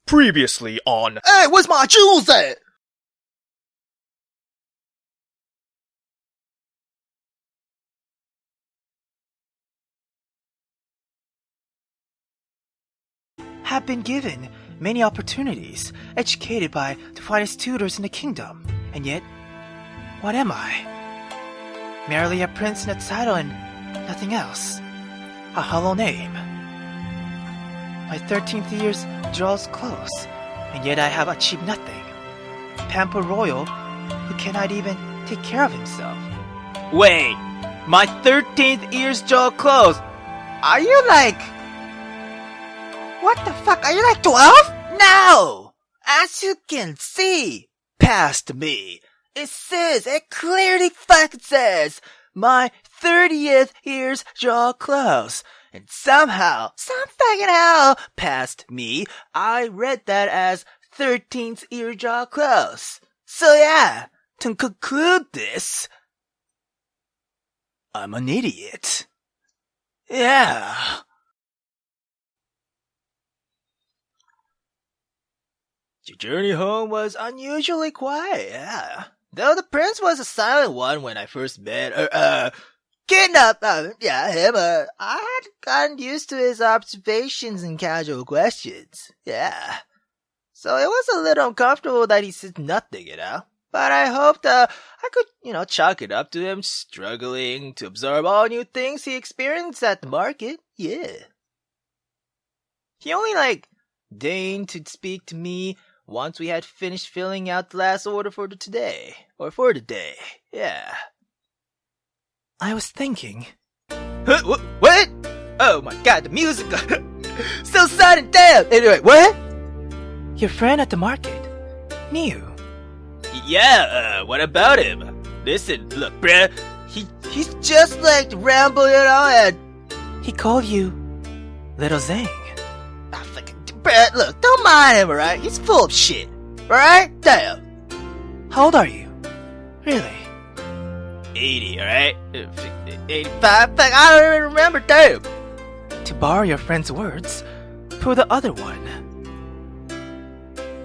Previously on... Hey, where's my jewels at? Have been given many opportunities, educated by the finest tutors in the kingdom, and yet, what am I? Merely a prince and a title and nothing else. A hollow name. My 13th years draws close, and yet I have achieved nothing. Pamper royal who cannot even take care of himself. Wait, my 13th years draw close. Are you like... What the fuck? Are you like 12? No! As you can see, past me, it clearly fucking says, my 30th years draw close. And somehow, some fucking hell, past me, I read that as 13th year draw close. So yeah, to conclude this, I'm an idiot. Yeah. Your journey home was unusually quiet, yeah. Though the prince was a silent one when I first met kidnapped, him, I had gotten used to his observations and casual questions, yeah. So it was a little uncomfortable that he said nothing, But I hoped, I could, chalk it up to him struggling to absorb all new things he experienced at the market, yeah. He only, deigned to speak to me once we had finished filling out the last order for the day, yeah. I was thinking... What? Oh my god, the music! So sudden, damn! Anyway, what? Your friend at the market. New. Yeah, what about him? Listen, look, bruh. He's just rambling on and... He called you... Little Zheng. Bruh, look, don't mind him, alright? He's full of shit. Alright? Damn. How old are you? Really? 80, alright? 85? Fuck, I don't even remember, damn. To borrow your friend's words, for the other one.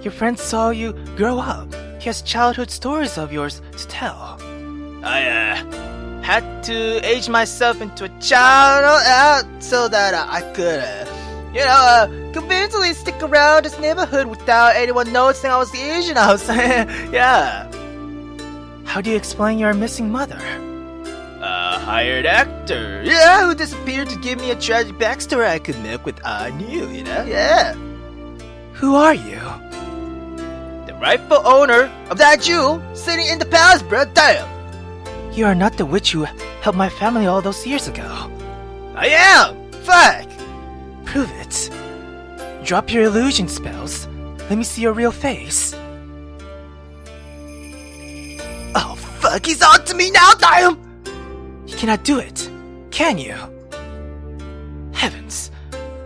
Your friend saw you grow up. He has childhood stories of yours to tell. I, had to age myself into a child so that I could, conveniently stick around this neighborhood without anyone noticing I was Asian. I was yeah. How do you explain your missing mother? A hired actor. Yeah, who disappeared to give me a tragic backstory I could milk with I knew, Yeah. Who are you? The rightful owner of that jewel sitting in the palace, bro. Damn. You are not the witch who helped my family all those years ago. I am. Fuck. Prove it. Drop your illusion spells. Let me see your real face. Oh fuck, he's on to me now, damn! You cannot do it, can you? Heavens,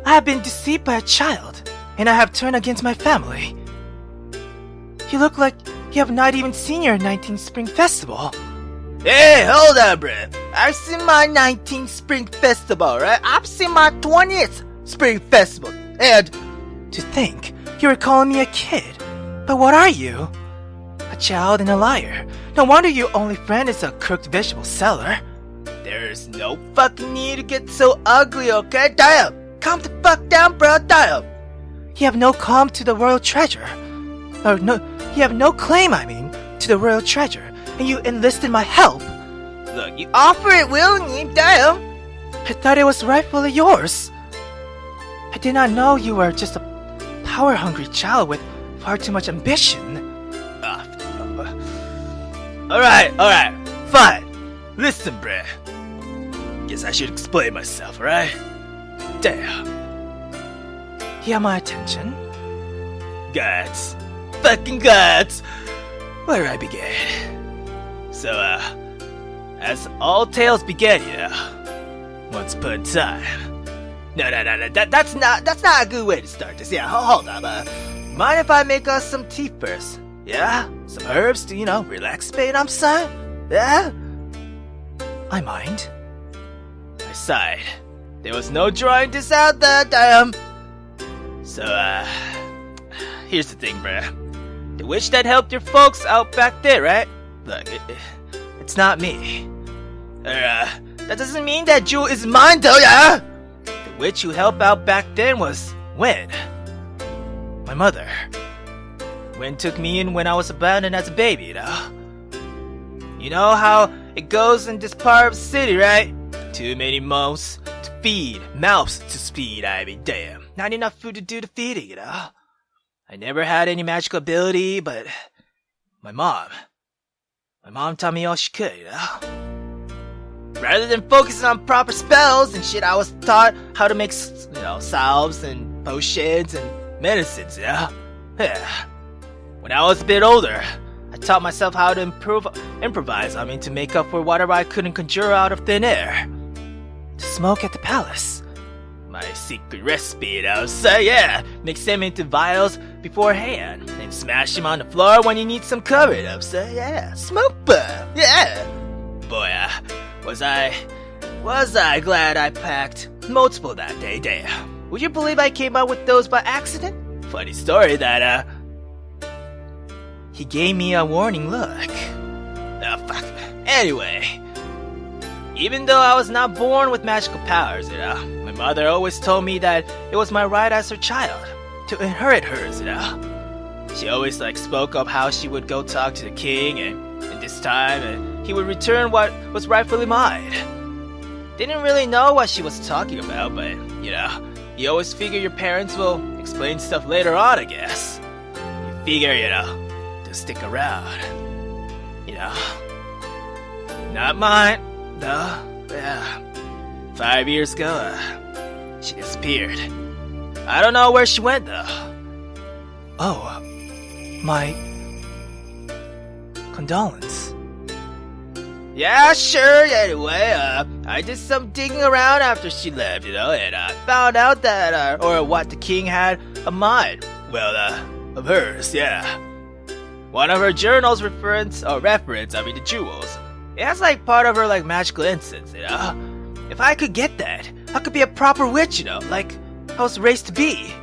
I have been deceived by a child, and I have turned against my family. You look like you have not even seen your 19th Spring Festival. Hey, hold on, bruh. I've seen my 19th Spring Festival, right? I've seen my 20th Spring Festival, and to think you were calling me a kid. But what are you? A child and a liar. No wonder your only friend is a cooked vegetable seller. There's no fucking need to get so ugly, okay? Damn! Calm the fuck down, bro, damn! You have no claim to the royal treasure. You have no claim, to the royal treasure, and you enlisted my help. Look, you offer it willingly, damn! I thought it was rightfully yours. I did not know you were just a power-hungry child with far too much ambition. Alright, fine. Listen, bruh. Guess I should explain myself, alright? Damn. You have my attention. Guts. Fucking guts. Where do I begin? So, as all tales begin, once upon a time. No, that's not a good way to start this. Yeah, hold up. Mind if I make us some tea first? Yeah? Some herbs to, relax the pain I'm saying? Yeah? I mind. I sighed. There was no drawing this out there, damn. So, here's the thing, bruh. The witch that helped your folks out back there, right? Look, it's not me. That doesn't mean that jewel is mine, though, yeah? The witch who helped out back then was Wen. My mother. Wen took me in when I was abandoned as a baby, you know? You know how it goes in this part of the city, right? Too many mouths to feed, mouths to feed, I mean, damn. Not enough food to do the feeding, you know? I never had any magical ability, but my mom taught me all she could, you know? Rather than focusing on proper spells and shit, I was taught how to make, you know, salves and potions and medicines, you know? Yeah. When I was a bit older, I taught myself how to improvise, to make up for whatever I couldn't conjure out of thin air. To smoke at the palace. My secret recipe, you know, so yeah, mix them into vials beforehand, and smash them on the floor when you need some cover up, so yeah, smoke bomb, yeah. Boy, was I glad I packed multiple that day, damn. Would you believe I came up with those by accident? Funny story that, he gave me a warning look. Oh, fuck. Anyway, even though I was not born with magical powers, you know, my mother always told me that it was my right as her child to inherit hers, you know. She always spoke of how she would go talk to the king and this time and he would return what was rightfully mine. Didn't really know what she was talking about, but you know, you always figure your parents will explain stuff later on, I guess. You figure, you know, to stick around, you know. Not mine. No, yeah. 5 years ago, she disappeared. I don't know where she went, though. Oh, my condolence. Yeah, sure, anyway, I did some digging around after she left, you know, and I found out that, what the king had of mine. Well, of hers, yeah. One of her journals reference the jewels. It has part of her magical incense, you know? If I could get that, I could be a proper witch, you know, like I was raised to be.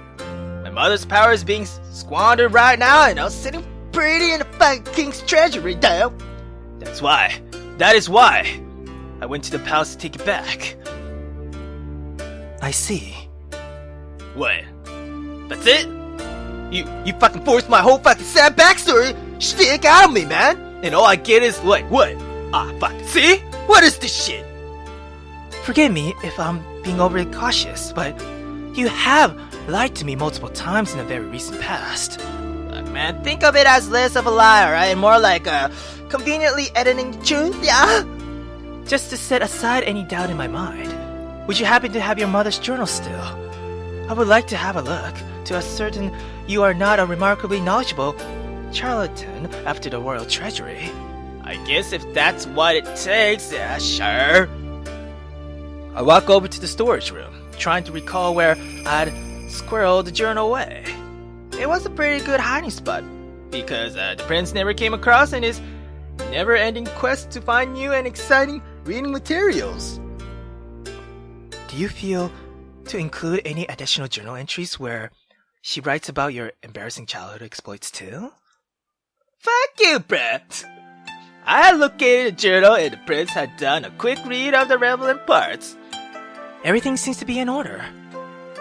My mother's power is being squandered right now, you know, sitting pretty in the fucking king's treasury, damn. That is why I went to the palace to take it back. I see. What? That's it? You fucking forced my whole fucking sad backstory shtick out of me, man! And all I get is, what? Ah, fuck. See? What is this shit? Forgive me if I'm being overly cautious, but you have lied to me multiple times in the very recent past. Look, man, think of it as less of a lie, alright? And more like, conveniently editing the truth, yeah? Just to set aside any doubt in my mind, would you happen to have your mother's journal still? I would like to have a look, to ascertain you are not a remarkably knowledgeable charlatan after the royal treasury. I guess if that's what it takes, yeah, sure. I walk over to the storage room, trying to recall where I'd squirreled the journal away. It was a pretty good hiding spot, because the prince never came across in his never-ending quest to find new and exciting reading materials. Do you feel to include any additional journal entries where she writes about your embarrassing childhood exploits too? Fuck you, Brett! I had located a journal and the prince had done a quick read of the relevant parts. Everything seems to be in order.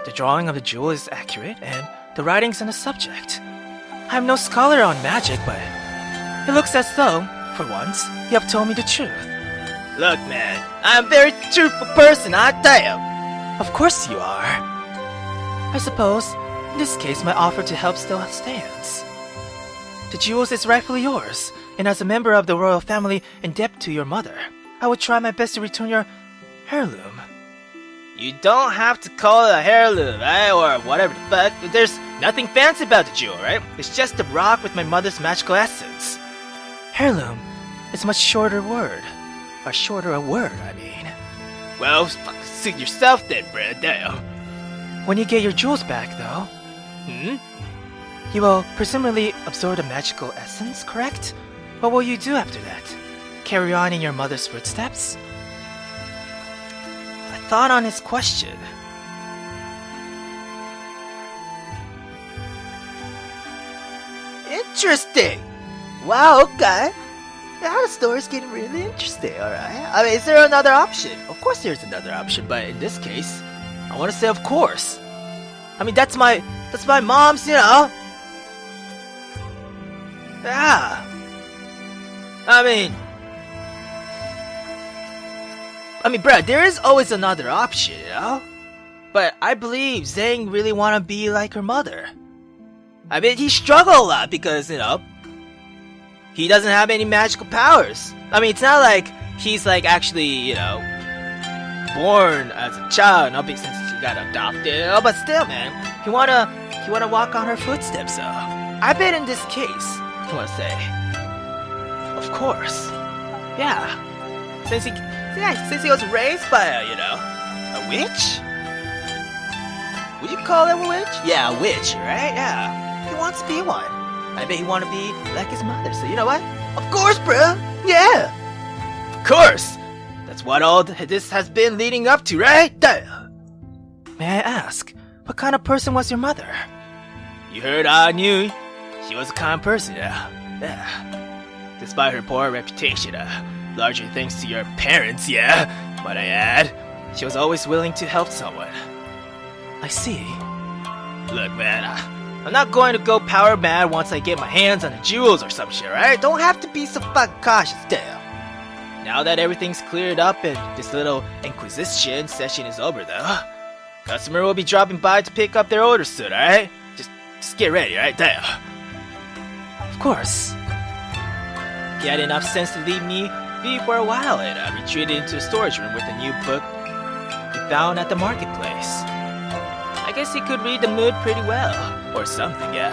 The drawing of the jewel is accurate and the writings on the subject. I'm no scholar on magic, but it looks as though, for once, you have told me the truth. Look, man, I'm a very truthful person, I damn. Of course you are. I suppose, in this case, my offer to help still stands. The jewels is rightfully yours, and as a member of the royal family in debt to your mother, I will try my best to return your heirloom. You don't have to call it a heirloom, eh? Or whatever the fuck. There's nothing fancy about the jewel, right? It's just a rock with my mother's magical essence. Heirloom is a much shorter word. Or shorter a word, I mean. Well, fuck, suit yourself then, Brad, damn. When you get your jewels back, though, you will presumably absorb the magical essence, correct? What will you do after that? Carry on in your mother's footsteps? I thought on his question. Interesting. Wow, okay. Yeah, the story's getting really interesting, alright? I mean, is there another option? Of course there's another option, but in this case, I want to say of course. I mean, that's my mom's, Yeah. I mean, bruh, there is always another option, But I believe Zheng really want to be like her mother. I mean, he struggled a lot because, he doesn't have any magical powers. I mean, it's not like he's like actually, born as a child, not since he got adopted. But still, man, he wanna walk on her footsteps. So I bet in this case, I wanna say, of course, yeah, since he was raised by a witch. Would you call it a witch? Yeah, a witch, right? Yeah, he wants to be one. I bet he want to be like his mother, so you know what? Of course, bro! Yeah! Of course! That's what all this has been leading up to, right? May I ask, what kind of person was your mother? You heard I knew she was a kind person, yeah. Despite her poor reputation, largely thanks to your parents, might I add, she was always willing to help someone. I see. Look, man, I'm not going to go power mad once I get my hands on the jewels or some shit, right? Don't have to be so fucking cautious, damn. Now that everything's cleared up and this little inquisition session is over, though, customer will be dropping by to pick up their orders soon, alright? Just get ready, right? Damn. Of course. He had enough sense to leave me be for a while and retreated into the storage room with a new book he found at the marketplace. I guess he could read the mood pretty well. Or something, yeah.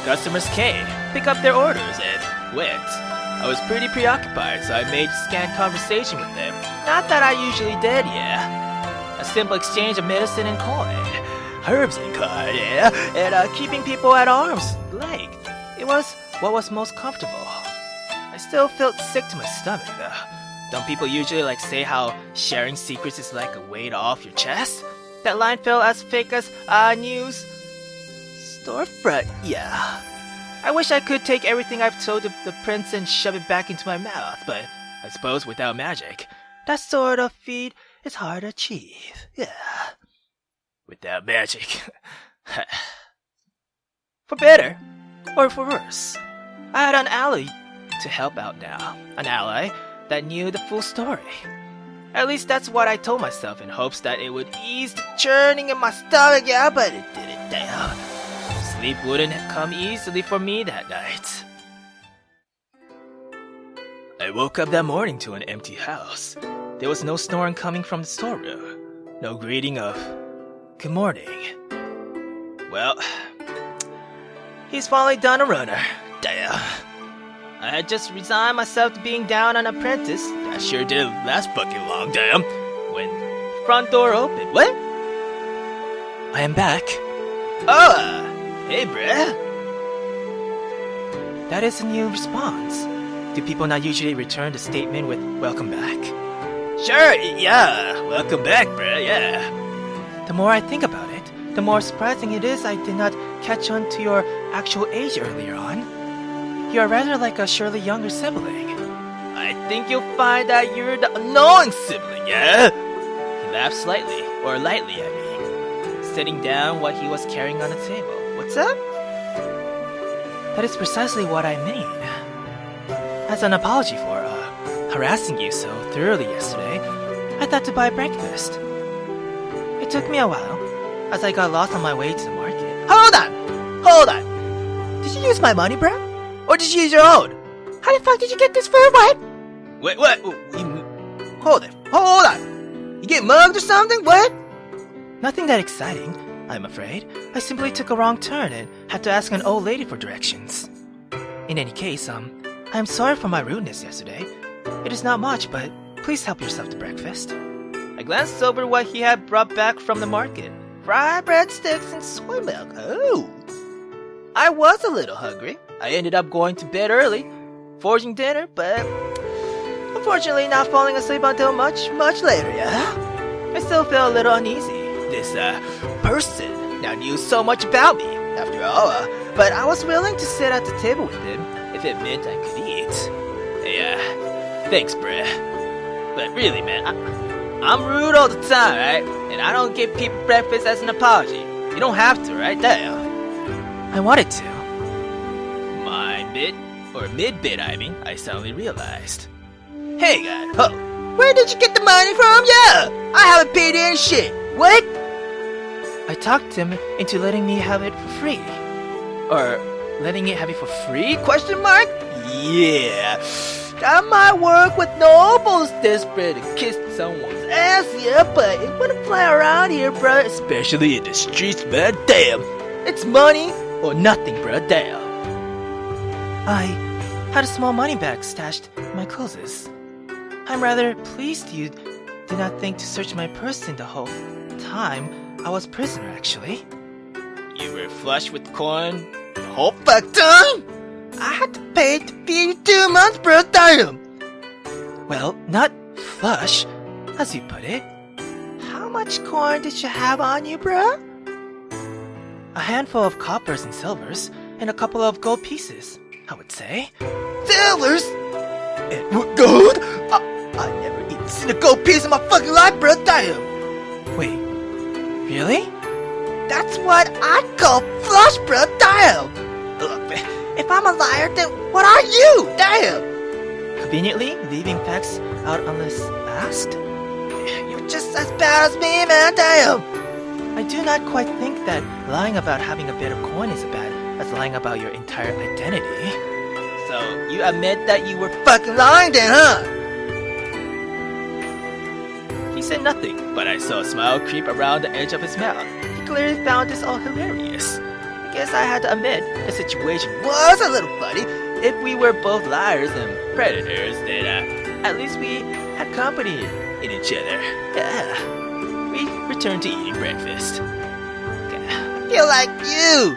Customers came, pick up their orders, and went. I was pretty preoccupied, so I made scant conversation with them. Not that I usually did, yeah. A simple exchange of medicine and coin. Herbs and coin, yeah. And keeping people at arm's length. It was what was most comfortable. I still felt sick to my stomach, though. Don't people usually say how sharing secrets is like a weight off your chest? That line felt as fake as news storefront, yeah. I wish I could take everything I've told the prince and shove it back into my mouth, but I suppose without magic, that sort of feat is hard to achieve, yeah. Without magic. For better, or for worse, I had an ally to help out now. An ally that knew the full story. At least that's what I told myself in hopes that it would ease the churning in my stomach, yeah, but it didn't, damn. Sleep wouldn't come easily for me that night. I woke up that morning to an empty house. There was no snoring coming from the storeroom. No greeting of, good morning. Well, he's finally done a runner. Damn. I had just resigned myself to being down an apprentice. I sure did last fucking long, damn. When the front door opened. What? I am back. Oh, hey, bruh. That is a new response. Do people not usually return the statement with welcome back? Sure, yeah. Welcome back, bruh, yeah. The more I think about it, the more surprising it is I did not catch on to your actual age earlier on. You are rather like a surely younger sibling. I think you'll find that you're the annoying sibling, yeah? He laughed slightly, or lightly, I mean, setting down what he was carrying on the table. What's up? That is precisely what I mean. As an apology for harassing you so thoroughly yesterday, I thought to buy breakfast. It took me a while, as I got lost on my way to the market. Hold on! Did you use my money, bro? Or did you use your own? How the fuck did you get this food? What? Wait, what? Hold on. You get mugged or something? What? Nothing that exciting, I'm afraid. I simply took a wrong turn and had to ask an old lady for directions. In any case, I am sorry for my rudeness yesterday. It is not much, but please help yourself to breakfast. I glanced over what he had brought back from the market. Fried breadsticks and soy milk. Oh. I was a little hungry. I ended up going to bed early, forging dinner, but unfortunately not falling asleep until much later, yeah? I still felt a little uneasy. This person now knew so much about me. After all, but I was willing to sit at the table with him if it meant I could eat. Hey, thanks, bruh. But really, man, I'm rude all the time, right? And I don't give people breakfast as an apology. You don't have to, right? Damn. I wanted to. Mid-bit, I mean, I suddenly realized. Hey, guy, where did you get the money from? Yeah, I haven't paid any shit. What? I talked him into letting me have it for free. Or letting it have it for free? Question mark? Yeah. That might work with nobles desperate to kiss someone's ass, yeah, but it wouldn't fly around here, bruh. Especially in the streets, man. Damn. It's money or nothing, bruh. Damn. I had a small money bag stashed in my clothes. I'm rather pleased you did not think to search my purse in the whole time I was prisoner, actually. You were flush with coin the whole fuck time? I had to pay to feed you 2 months, bro. Damn. Well, not flush, as you put it. How much coin did you have on you, bro? A handful of coppers and silvers, and a couple of gold pieces, I would say. Silvers? And what gold? I never even seen a gold piece in my fucking life, bro. Damn. Wait, really? That's what I call flush, bro. Damn. Look, man, if I'm a liar, then what are you? Damn. Conveniently leaving facts out unless asked? You're just as bad as me, man. Damn. I do not quite think that lying about having a bit of coin is as bad as lying about your entire identity. So, you admit that you were fucking lying then, huh? He said nothing, but I saw a smile creep around the edge of his mouth. He clearly found this all hilarious. I guess I had to admit the situation was a little funny. If we were both liars and predators, then at least we had company in each other. Yeah. We returned to eating breakfast. I feel like you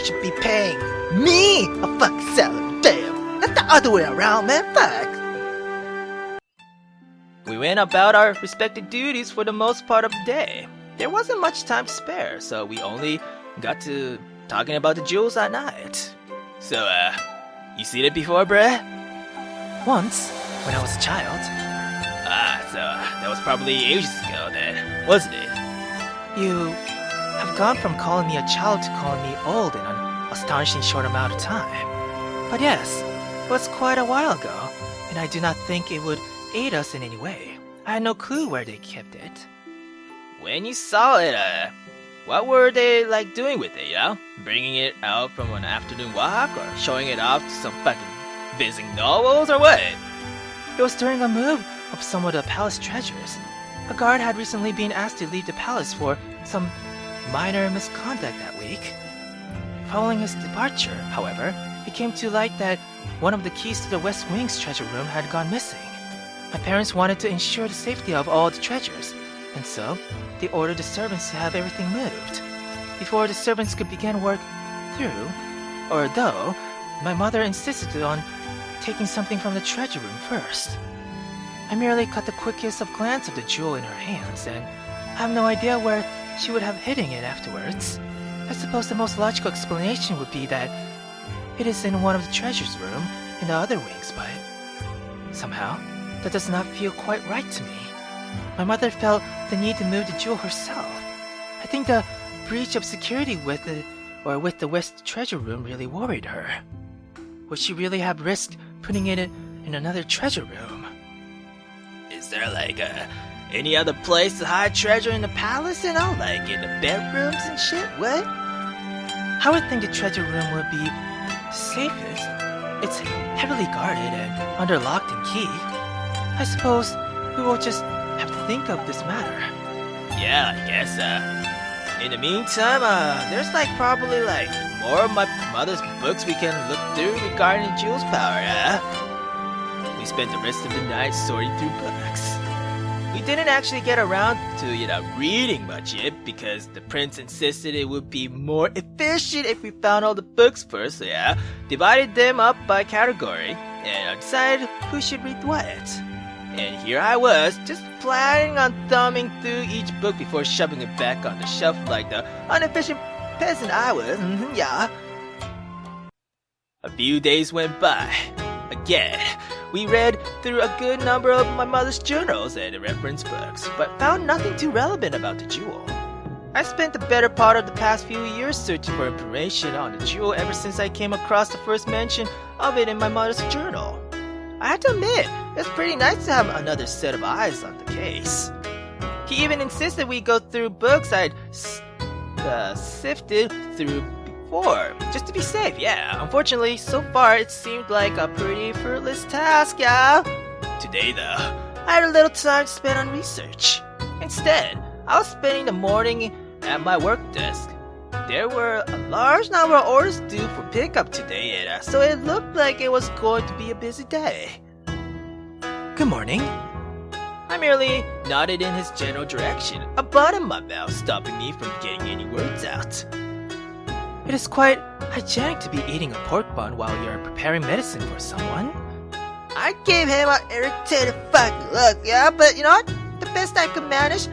should be paying me a fucking salary. Damn, not the other way around, man. Fuck. We went about our respective duties for the most part of the day. There wasn't much time to spare, so we only got to talking about the jewels at night. So, you seen it before, bruh? Once, when I was a child. So that was probably ages ago then, wasn't it? You have gone from calling me a child to calling me old in an astonishing short amount of time. But yes, it was quite a while ago, and I do not think it would aid us in any way. I had no clue where they kept it. When you saw it, what were they like doing with it, Bringing it out from an afternoon walk, or showing it off to some fucking visiting nobles, or what? It was during a move of some of the palace treasures. A guard had recently been asked to leave the palace for some minor misconduct that week. Following his departure, however, it came to light that one of the keys to the West Wing's treasure room had gone missing. My parents wanted to ensure the safety of all the treasures, and so they ordered the servants to have everything moved. Before the servants could begin work though, my mother insisted on taking something from the treasure room first. I merely caught the quickest of glance of the jewel in her hands, and I have no idea where she would have hidden it afterwards. I suppose the most logical explanation would be that it is in one of the treasures room in the other wings, but somehow that does not feel quite right to me. My mother felt the need to move the jewel herself. I think the breach of security with the West treasure room really worried her. Would she really have risked putting it in another treasure room? Is there like any other place to hide treasure in the palace, like in the bedrooms and shit? What? I would think the treasure room would be the safest. It's heavily guarded and under lock and key. I suppose we will just have to think of this matter. Yeah, I guess, in the meantime, there's probably more of my mother's books we can look through regarding the jewel's power, We spent the rest of the night sorting through books. We didn't actually get around to, reading much yet, because the prince insisted it would be more efficient if we found all the books first, so divided them up by category, and decided who should read what. And here I was, just planning on thumbing through each book before shoving it back on the shelf like the inefficient peasant I was, A few days went by. Again, we read through a good number of my mother's journals and reference books, but found nothing too relevant about the jewel. I spent the better part of the past few years searching for information on the jewel ever since I came across the first mention of it in my mother's journal. I have to admit, it's pretty nice to have another set of eyes on the case. He even insisted we go through books I'd sifted through before, just to be safe, yeah. Unfortunately, so far it seemed like a pretty fruitless task, yeah. Today though, I had a little time to spend on research. Instead, I was spending the morning at my work desk. There were a large number of orders due for pickup today, and so it looked like it was going to be a busy day. Good morning. I merely nodded in his general direction, a bun in my mouth stopping me from getting any words out. It is quite hygienic to be eating a pork bun while you're preparing medicine for someone. I gave him an irritated fucking look, yeah, but you know what? The best I could manage,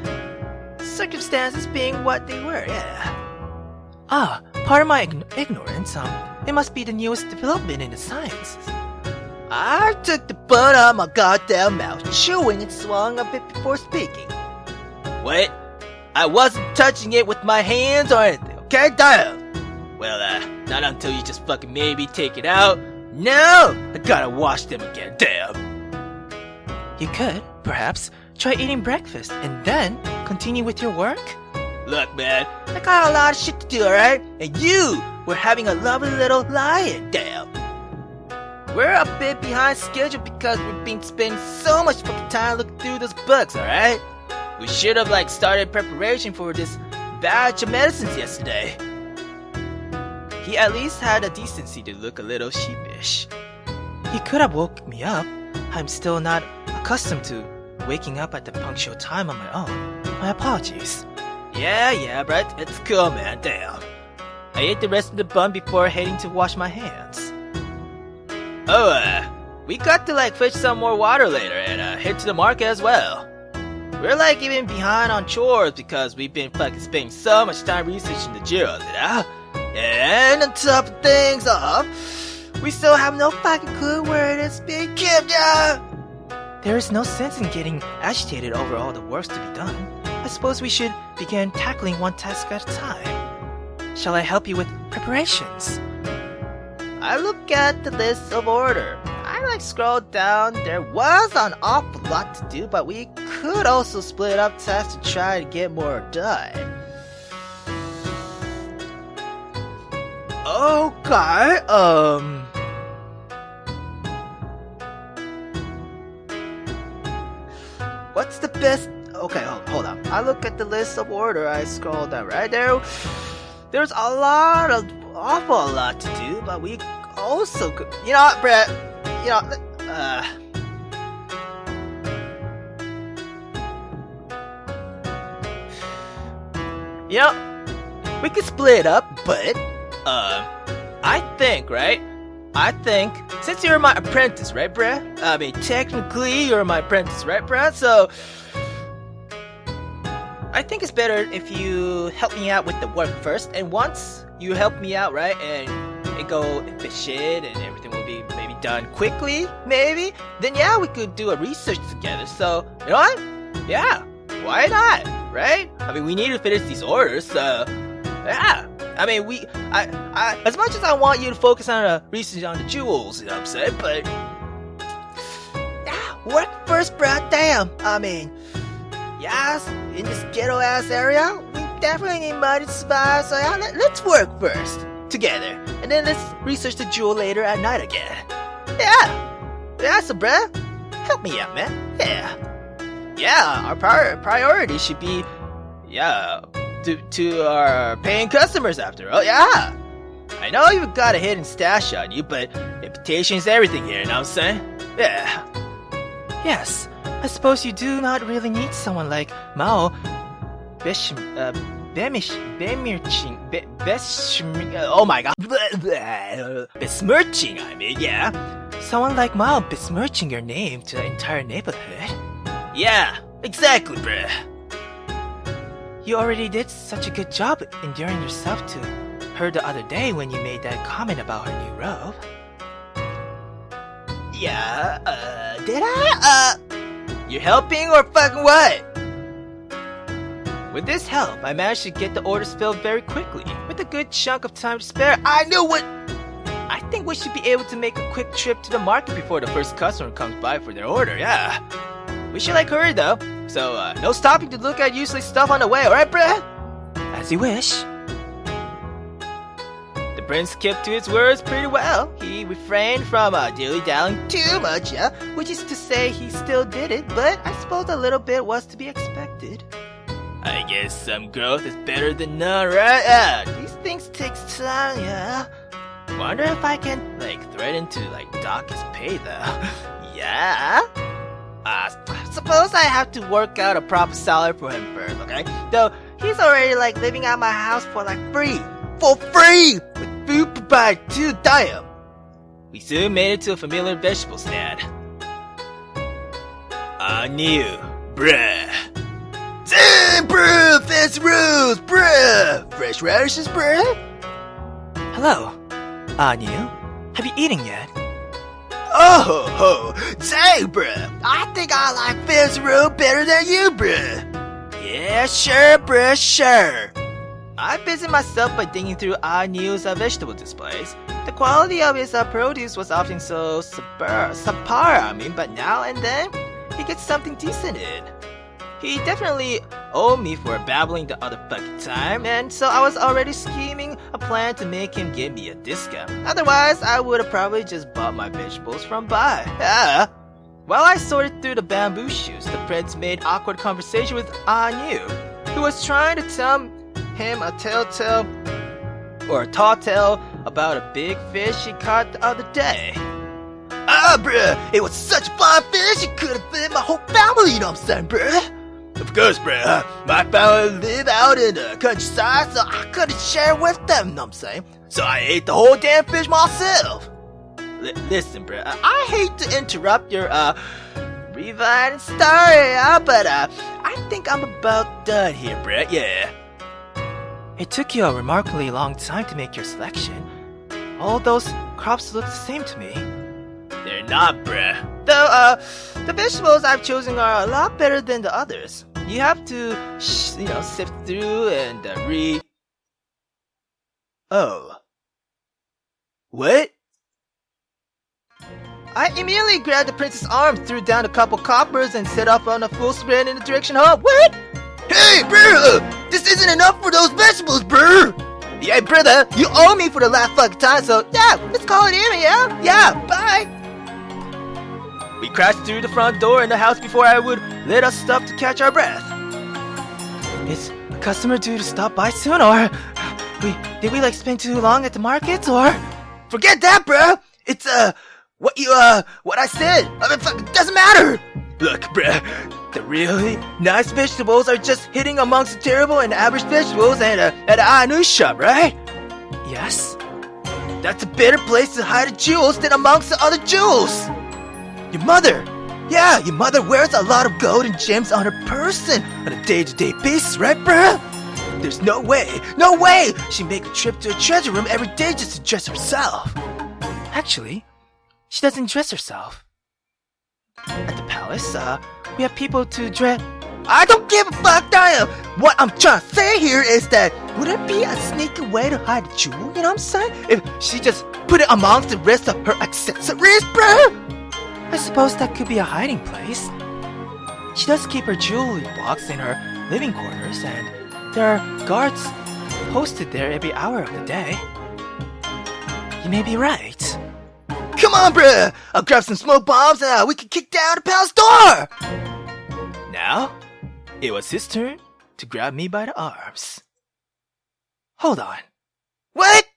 circumstances being what they were, yeah. Ah, pardon my ignorance, it must be the newest development in the sciences. I took the bun out of my goddamn mouth, chewing and swallowing a bit before speaking. What? I wasn't touching it with my hands or anything, okay? Damn! Well, not until you just fucking made me take it out. No! I gotta wash them again, damn! You could, perhaps, try eating breakfast and then continue with your work? Look, man, I got a lot of shit to do, alright? And you were having a lovely little lie-in, damn! We're a bit behind schedule because we've been spending so much fucking time looking through those books, alright? We should have started preparation for this batch of medicines yesterday. He at least had the decency to look a little sheepish. He could have woke me up. I'm still not accustomed to waking up at the punctual time on my own. My apologies. Yeah, Brett, it's cool, man, damn. I ate the rest of the bun before heading to wash my hands. Oh, we got to fetch some more water later and head to the market as well. We're even behind on chores because we've been fucking spending so much time researching the jewels, you know? And on top of things off, we still have no fucking clue where it is being kept, yeah? There is no sense in getting agitated over all the works to be done. I suppose we should begin tackling one task at a time. Shall I help you with preparations? I look at the list of order. I scroll down. There was an awful lot to do, but we could also split up tasks to try to get more done. Okay, what's the best? Okay, hold on. I look at the list of order. I scroll down right there. There's awful lot to do, but we also could. You know what, Brett? You know, we could split up, but I think, right? Since you're my apprentice, right, Brett? I mean, technically, you're my apprentice, right, Brett? So, I think it's better if you help me out with the work first, and once you help me out, right, and it go efficient, and everything will be maybe done quickly, maybe, then yeah, we could do a research together. So, you know what? Yeah, why not, right? I mean, we need to finish these orders, so, yeah. I mean, I as much as I want you to focus on research on the jewels, you know what I'm saying, but yeah, work first, bro, damn. I mean, yes, in this ghetto-ass area, we definitely need money to survive, so yeah, let's work first, together, and then let's research the jewel later at night again. Yeah, so bro, help me out, man, yeah, our priority should be, to our paying customers after all, yeah. I know you've got a hidden stash on you, but reputation is everything here, you know what I'm saying? Yeah. Yes, I suppose you do not really need someone like Mao oh my god. Besmirching, I mean, yeah. Someone like Mao besmirching your name to the entire neighborhood. Yeah, exactly, bruh. You already did such a good job endearing yourself to her the other day when you made that comment about her new robe. Did I? You helping or fucking what? With this help, I managed to get the orders filled very quickly, with a good chunk of time to spare. I think we should be able to make a quick trip to the market before the first customer comes by for their order, yeah. We should hurry though, so no stopping to look at useless stuff on the way, alright bruh? As you wish. The prince kept to his words pretty well. He refrained from dilly-dallying too much, yeah, which is to say he still did it, but I suppose a little bit was to be expected. I guess some growth is better than none, right? Yeah, these things takes time, yeah. Wonder if I can, threaten to, dock his pay, though. Yeah? Suppose I have to work out a proper salary for him first, okay? Though, he's already, living out my house for, free. For free! With food provided to damn. We soon made it to a familiar vegetable stand. I knew, bruh. Damn, bruh! Fancy rolls, bruh! Fresh radishes, bruh? Hello, Anu. Have you eaten yet? Oh, dang, bruh! I think I like fancy roll better than you, bruh! Yeah, sure, bruh, sure! I busied myself by digging through Anu's vegetable displays. The quality of his produce was often so subpar, but now and then, he gets something decent in. He definitely owed me for babbling the other fucking time, and so I was already scheming a plan to make him give me a discount. Otherwise, I would have probably just bought my vegetables from Bai. Yeah. While I sorted through the bamboo shoots, the prince made awkward conversation with Anu, who was trying to tell him a tall tale about a big fish he caught the other day. Bruh, it was such a fine fish, it could have been my whole family, you know what I'm saying, bruh? Of course, bruh, my family live out in the countryside, so I couldn't share with them, you know what I'm saying? So I ate the whole damn fish myself. Listen, bruh, I hate to interrupt your, reviving story, but, I think I'm about done here, bruh, yeah. It took you a remarkably long time to make your selection. All those crops look the same to me. They're not, bruh. Though, the vegetables I've chosen are a lot better than the others. You have to, sift through and, Oh. What? I immediately grabbed the prince's arm, threw down a couple coppers, and set off on a full sprint in the direction home. What? Hey, bruh! This isn't enough for those vegetables, bruh! Yeah, brother, you owe me for the last fucking time, so yeah, let's call it even, yeah? Yeah, bye! We crashed through the front door in the house before I would let us stop to catch our breath. Is a customer due to stop by soon, or did we spend too long at the market, or? Forget that, bruh! It's what I said. It doesn't matter. Look, bruh, the really nice vegetables are just hitting amongst the terrible and average vegetables at the Anu shop, right? Yes. That's a better place to hide the jewels than amongst the other jewels. Your mother! Yeah, your mother wears a lot of gold and gems on her person on a day-to-day basis, right, bruh? There's no way she'd make a trip to a treasure room every day just to dress herself. Actually, she doesn't dress herself. At the palace, we have people to dress. I don't give a fuck, damn! What I'm trying to say here is that wouldn't it be a sneaky way to hide a jewel, you know what I'm saying? If she just put it amongst the rest of her accessories, bruh? I suppose that could be a hiding place. She does keep her jewelry box in her living quarters, and there are guards posted there every hour of the day. You may be right. Come on, bruh! I'll grab some smoke bombs and we can kick down the palace door! Now, it was his turn to grab me by the arms. Hold on. What?